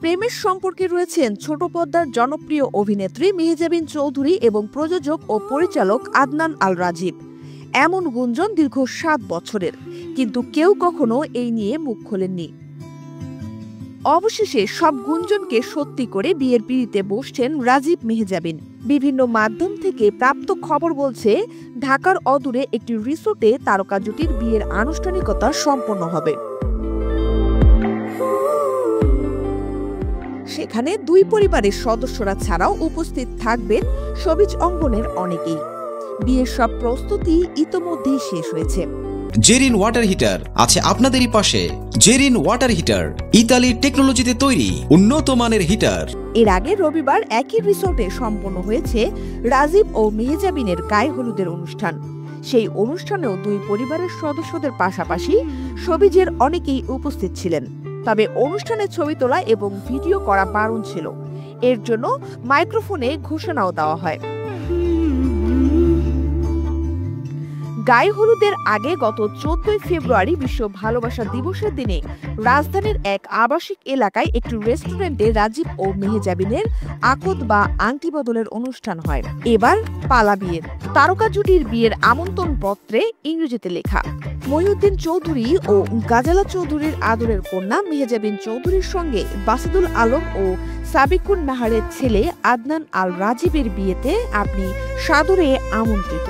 প্রেমের সম্পর্কে রয়েছেন ছোট পর্দার জনপ্রিয় অভিনেত্রী মেহজাবিন চৌধুরী এবং প্রযোজক ও পরিচালক আদনান আল রাজীব। এমন গুঞ্জন দীর্ঘ 7 বছরের, কিন্তু কেউ কখনো এই নিয়ে মুখ খোলেননি। অবশেষে সব গুঞ্জনকে সত্যি করে বিয়ের পিঁড়িতে বসছেন রাজীব মেহজাবিন। বিভিন্ন মাধ্যম থেকে প্রাপ্ত খবর বলছে, ঢাকার অদূরে একটি রিসোর্টে তারকা জুটির বিয়ের আনুষ্ঠানিকতা সম্পন্ন হবে। সেখানে দুই পরিবারের সদস্যরা ছাড়াও উপস্থিত থাকবেন শোবিজ অঙ্গনের অনেকেই। বিয়ের সব প্রস্তুতি ইতোমধ্যেই শেষ হয়েছে। জেরিন ওয়াটার হিটার আছে আপনাদেরই পাশে। জেরিন ওয়াটার হিটার ইতালির টেকনোলজিতে তৈরি উন্নত মানের হিটার। এর আগে রবিবার একই রিসোর্টে সম্পন্ন হয়েছে রাজীব ও মেহজাবিনের গায়ে হলুদের অনুষ্ঠান। সেই অনুষ্ঠানেও দুই পরিবারের সদস্যদের পাশাপাশি শোবিজের অনেকেই উপস্থিত ছিলেন। তবে অনুষ্ঠানে ছবি তোলা এবং ভিডিও করা বারণ ছিল। এর জন্য মাইক্রোফোনে ঘোষণাও দেওয়া হয়। গায়ে হলুদের আগে গত 14 ফেব্রুয়ারি বিশ্ব ভালোবাসা দিবসের দিনে রাজধানীর এক আবাসিক এলাকায় একটি রেস্টুরেন্টে রাজীব ও মেহজাবিনের আকদ বা আংটি বদলের অনুষ্ঠান হয়। এবার পালা বিয়ের। তারকা জুটির বিয়ের আমন্ত্রণ পত্রে ইংরেজিতে লেখা। মহিউদ্দিন চৌধুরী ও গাজালা চৌধুরীর আদরের কন্যা মেহজাবিন চৌধুরীর সঙ্গে বাসিদুল আলম ও সাবিকুন নাহারের ছেলে আদনান আল রাজীবের বিয়েতে আপনি সাদরে আমন্ত্রিত।